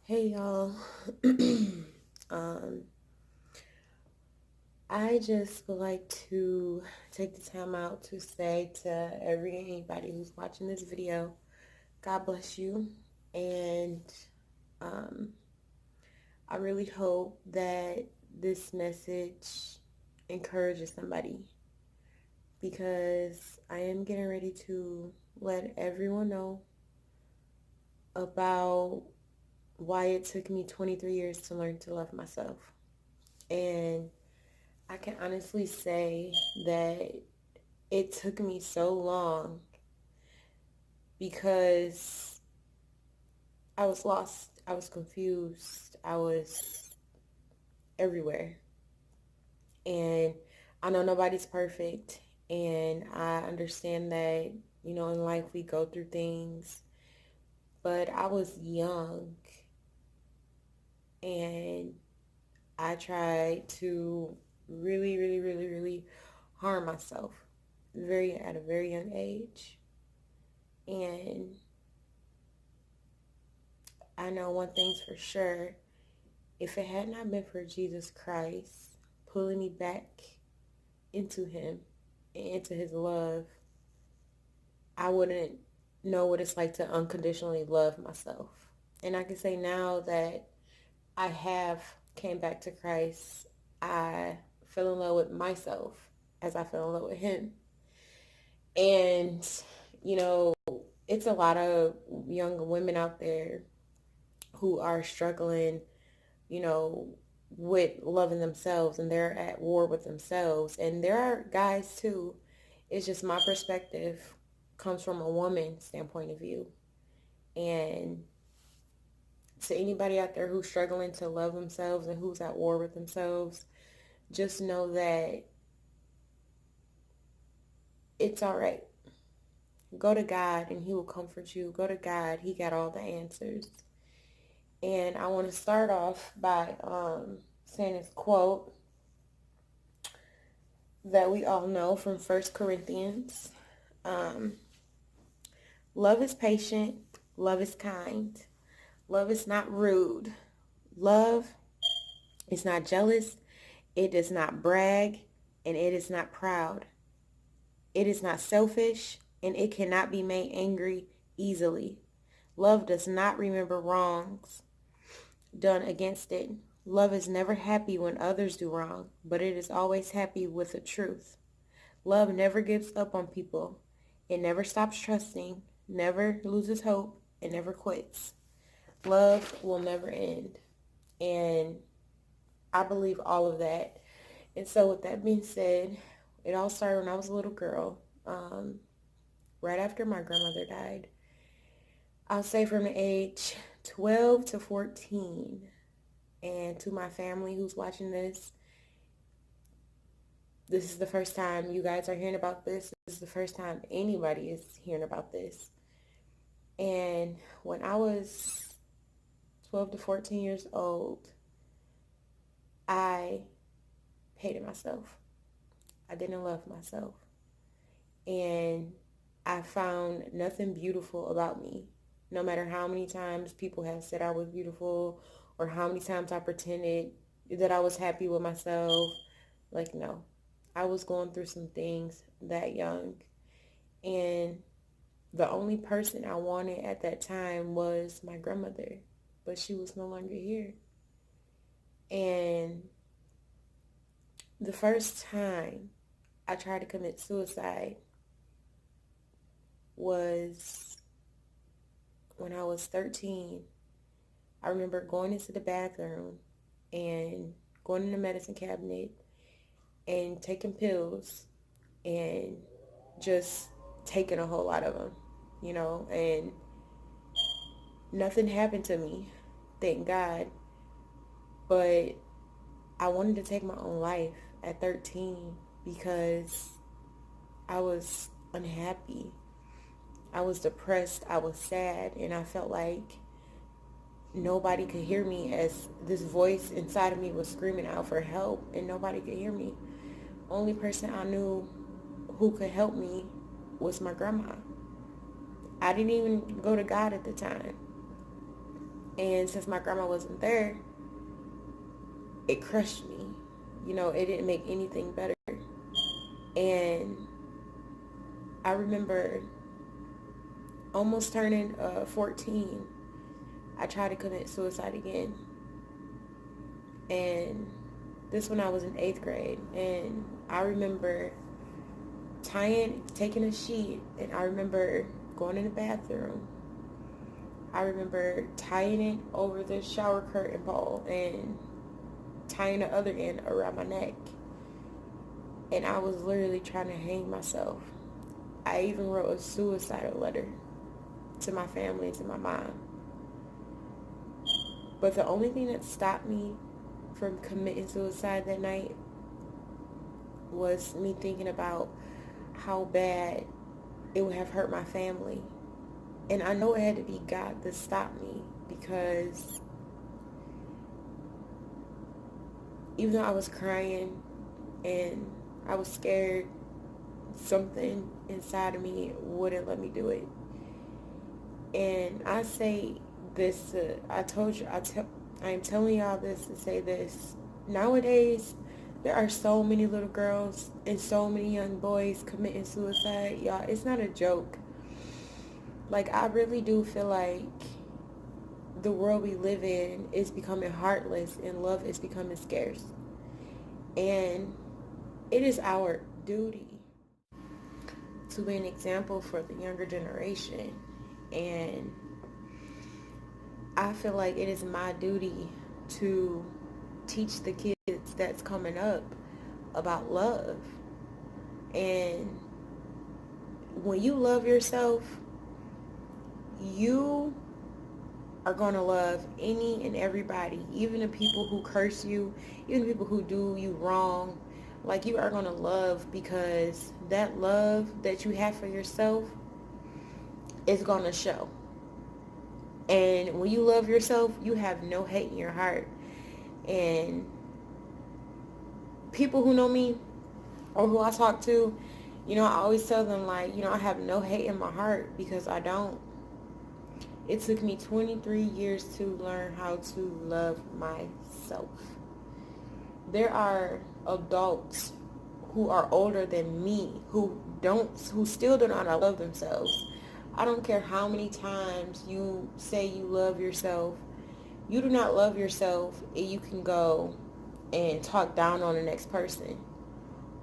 Hey y'all. um, I just would like to take the time out to say to anybody who's watching this video, God bless you. And um, I really hope that this message encourages somebody because I am getting ready to let everyone know about why it took me 23 years to learn to love myself. And I can honestly say that it took me so long because I was lost. I was confused. I was everywhere. And I know nobody's perfect. And I understand that, in life we go through things. But I was young and I tried to really, really, really, really harm myself at a very young age. And I know one thing's for sure. If it had not been for Jesus Christ pulling me back into him and into his love, I wouldn't know what it's like to unconditionally love myself. And I can say now that I have came back to Christ, I fell in love with myself as I fell in love with him. And, you know, it's a lot of young women out there who are struggling, you know, with loving themselves, and they're at war with themselves. And there are guys too. It's just my perspective comes from a woman standpoint of view. And to anybody out there who's struggling to love themselves and who's at war with themselves, just know that it's all right. Go to God and he will comfort you. Go to God. He got all the answers. And I want to start off by saying this quote that we all know from 1 Corinthians. Um, Love is patient. Love is kind. Love is not rude. Love is not jealous. It does not brag, and it is not proud. It is not selfish, and it cannot be made angry easily. Love does not remember wrongs done against it. Love is never happy when others do wrong, but it is always happy with the truth. Love never gives up on people. It never stops trusting, never loses hope, and never quits. Love will never end. And I believe all of that. And so with that being said, it all started when I was a little girl, right after my grandmother died. I'll say from the age 12 to 14. And to my family who's watching this is the first time you guys are hearing about this. This is the first time anybody is hearing about this. And when I was 12 to 14 years old, I hated myself. I didn't love myself. And I found nothing beautiful about me. No matter how many times people have said I was beautiful or how many times I pretended that I was happy with myself. Like, no. I was going through some things that young. And the only person I wanted at that time was my grandmother. But she was no longer here. And the first time I tried to commit suicide was when I was 13. I remember going into the bathroom and going in the medicine cabinet and taking pills and just taking a whole lot of them, and nothing happened to me, thank God. But I wanted to take my own life at 13 because I was unhappy. I was depressed. I was sad. And I felt like nobody could hear me as this voice inside of me was screaming out for help and nobody could hear me. Only person I knew who could help me was my grandma. I didn't even go to God at the time. And since my grandma wasn't there, it crushed me. It didn't make anything better. And I remember almost turning 14, I tried to commit suicide again. And this when I was in 8th grade. And I remember taking a sheet, and I remember going in the bathroom. I remember tying it over the shower curtain pole and tying the other end around my neck. And I was literally trying to hang myself. I even wrote a suicidal letter to my family and to my mom. But the only thing that stopped me from committing suicide that night was me thinking about how bad it would have hurt my family. And I know it had to be God that stopped me, because even though I was crying and I was scared, something inside of me wouldn't let me do it. And I say this I am telling y'all this to say this. Nowadays, there are so many little girls and so many young boys committing suicide. Y'all, it's not a joke. Like, I really do feel like the world we live in is becoming heartless and love is becoming scarce. And it is our duty to be an example for the younger generation. And I feel like it is my duty to teach the kids that's coming up about love. And when you love yourself, you are going to love any and everybody, even the people who curse you, even the people who do you wrong. Like, you are going to love, because that love that you have for yourself is going to show. And when you love yourself, you have no hate in your heart. And people who know me or who I talk to, I always tell them, like, I have no hate in my heart, because I don't. It took me 23 years to learn how to love myself. There are adults who are older than me who still do not love themselves. I don't care how many times you say you love yourself. You do not love yourself, and you can go and talk down on the next person,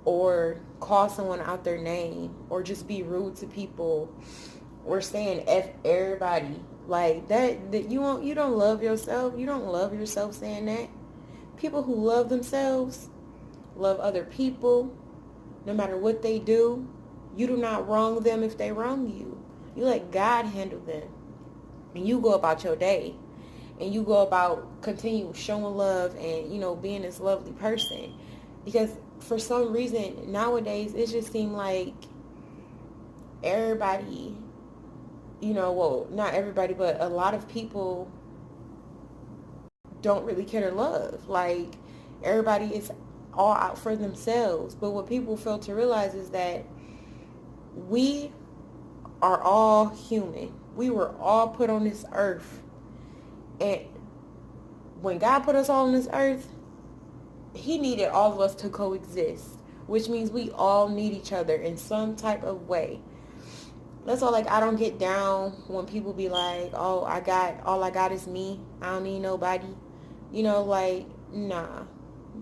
or call someone out their name, or just be rude to people, or saying F everybody. Like that you don't love yourself. You don't love yourself saying that. People who love themselves love other people, no matter what they do. You do not wrong them if they wrong you. You let God handle them. And you go about your day. And you go about continue showing love and, being this lovely person. Because for some reason, nowadays, it just seems like everybody, well, not everybody, but a lot of people don't really care to love. Like, everybody is all out for themselves. But what people fail to realize is that we are all human. We were all put on this earth. And when God put us all on this earth, he needed all of us to coexist, which means we all need each other in some type of way. That's all. Like, I don't get down when people be like, oh, all I got is me. I don't need nobody. Like, nah,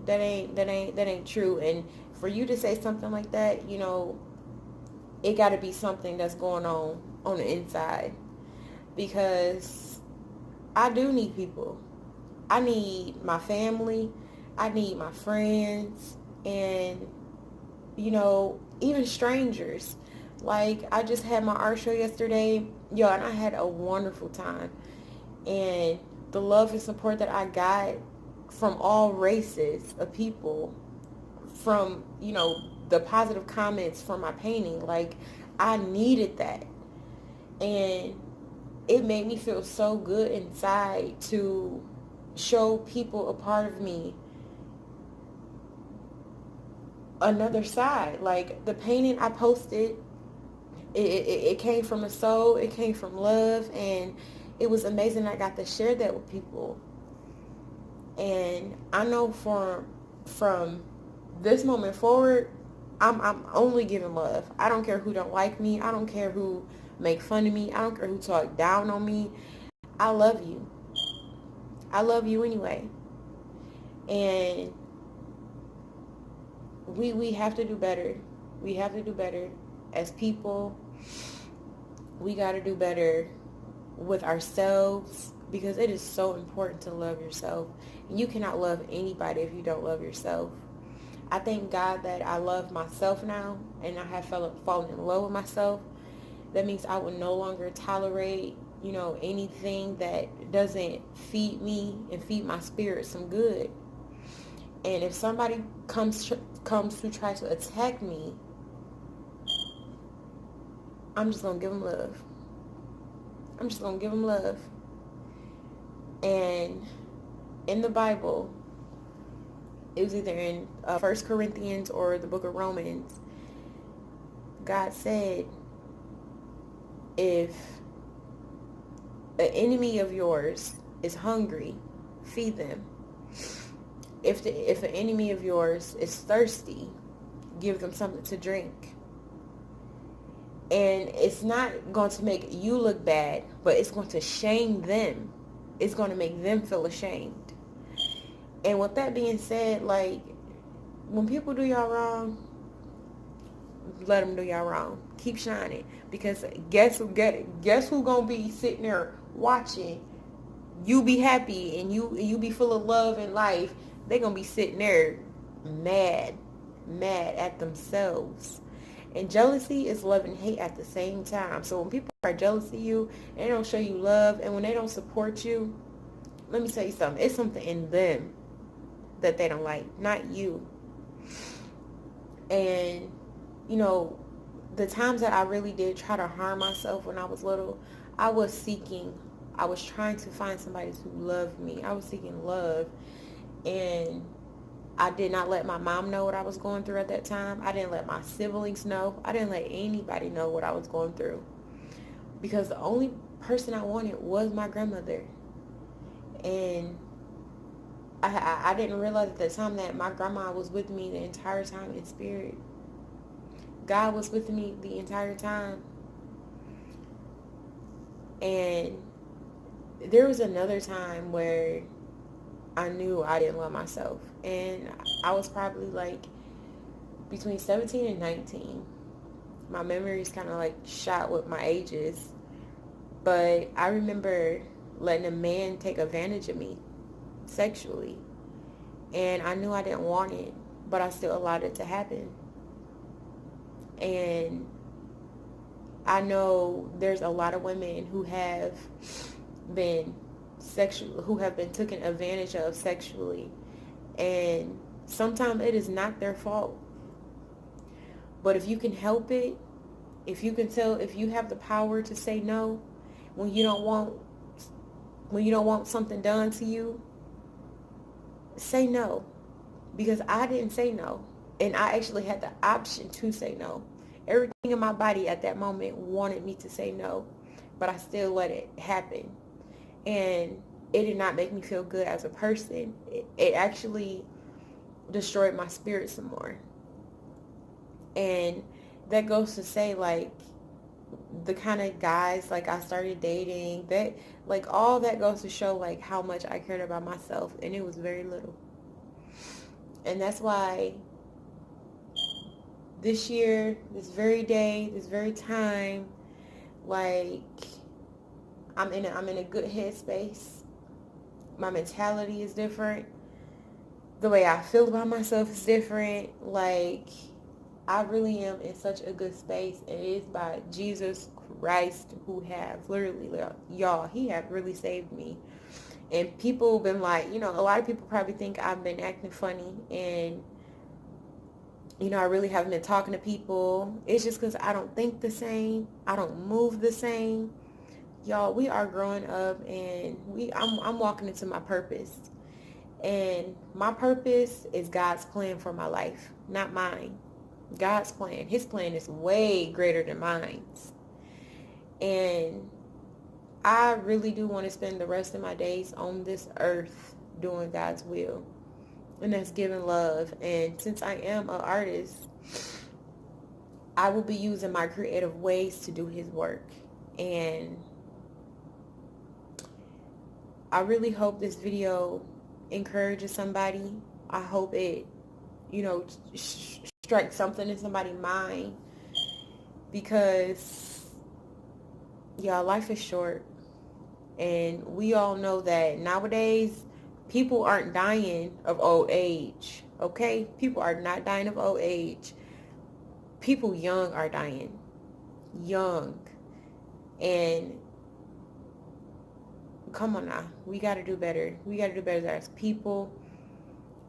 that ain't true. And for you to say something like that, it got to be something that's going on the inside, because I do need people. I need my family. I need my friends, and even strangers. Like, I just had my art show yesterday, and I had a wonderful time. And the love and support that I got from all races of people, from, the positive comments from my painting, like, I needed that. And it made me feel so good inside to show people a part of me, another side. Like, the painting I posted, it came from a soul, it came from love, and it was amazing. I got to share that with people. And I know from this moment forward, I'm only giving love. I don't care who don't like me. I don't care who make fun of me. I don't care who talk down on me. I love you. I love you anyway. And we have to do better. We have to do better as people. We got to do better with ourselves, because it is so important to love yourself. And you cannot love anybody if you don't love yourself. I thank God that I love myself now, and I have fallen in love with myself. That means I will no longer tolerate, anything that doesn't feed me and feed my spirit some good. And if somebody comes to try to attack me, I'm just going to give them love. I'm just going to give them love. And in the Bible, it was either in 1 Corinthians or the book of Romans, God said, if an enemy of yours is hungry, feed them. If an enemy of yours is thirsty, give them something to drink. And it's not going to make you look bad, but it's going to shame them. It's going to make them feel ashamed. And with that being said, like, when people do y'all wrong, let them do y'all wrong. Keep shining. Because guess who gonna be sitting there watching you be happy and you be full of love and life? They gonna be sitting there mad at themselves. And jealousy is love and hate at the same time. So when people are jealous of you and they don't show you love, and when they don't support you, let me tell you something. It's something in them that they don't like, not you. And, the times that I really did try to harm myself when I was little, I was trying to find somebody to love me. I was seeking love. And I did not let my mom know what I was going through at that time. I didn't let my siblings know. I didn't let anybody know what I was going through. Because the only person I wanted was my grandmother. And I didn't realize at the time that my grandma was with me the entire time in spirit. God was with me the entire time. And there was another time where I knew I didn't love myself. And I was probably like between 17 and 19. My memory is kind of like shot with my ages. But I remember letting a man take advantage of me sexually. And I knew I didn't want it, but I still allowed it to happen. And I know there's a lot of women who have been taken advantage of sexually. And sometimes it is not their fault. But if you can help it, if you have the power to say no when you don't want something done to you, say no. Because I didn't say no. And I actually had the option to say no. Everything in my body at that moment wanted me to say no. But I still let it happen. And it did not make me feel good as a person. It actually destroyed my spirit some more. And that goes to say, like, the kind of guys like I started dating, that like all that goes to show like how much I cared about myself, and it was very little. And that's why this year, this very day, this very time, like I'm in a good headspace. My mentality is different. The way I feel about myself is different. Like, I really am in such a good space, and it is by Jesus Christ who have literally, y'all, he have really saved me. And people have been like, a lot of people probably think I've been acting funny, and I really haven't been talking to people. It's just because I don't think the same. I don't move the same. Y'all, we are growing up, and I'm walking into my purpose. And my purpose is God's plan for my life, not mine. God's plan. His plan is way greater than mine. And I really do want to spend the rest of my days on this earth doing God's will. And that's giving love. And since I am an artist, I will be using my creative ways to do his work. And I really hope this video encourages somebody. I hope it, strikes something in somebody's mind, because, y'all, life is short. And we all know that nowadays people aren't dying of old age, okay? People are not dying of old age. People young are dying. Young. And come on now. We got to do better. We got to do better as people.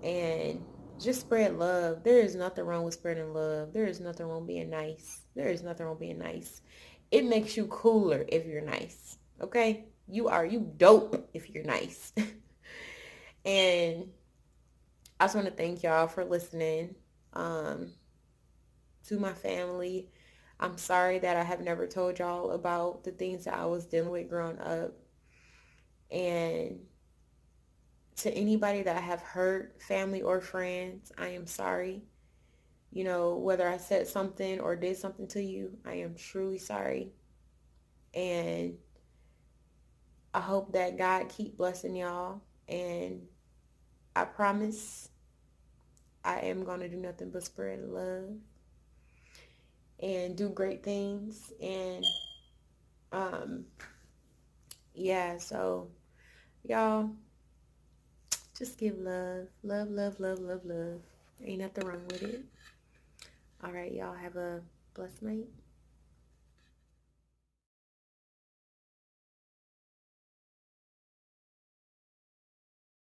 And just spread love. There is nothing wrong with spreading love. There is nothing wrong being nice. There is nothing wrong being nice. It makes you cooler if you're nice. Okay? You dope if you're nice. And I just want to thank y'all for listening. To my family, I'm sorry that I have never told y'all about the things that I was dealing with growing up. And to anybody that I have hurt, family or friends, I am sorry. Whether I said something or did something to you, I am truly sorry. And I hope that God keep blessing y'all. And I promise I am going to do nothing but spread love and do great things. And yeah, so y'all, just give love. Love, love, love, love, love. Ain't nothing wrong with it. All right, y'all, have a blessed night.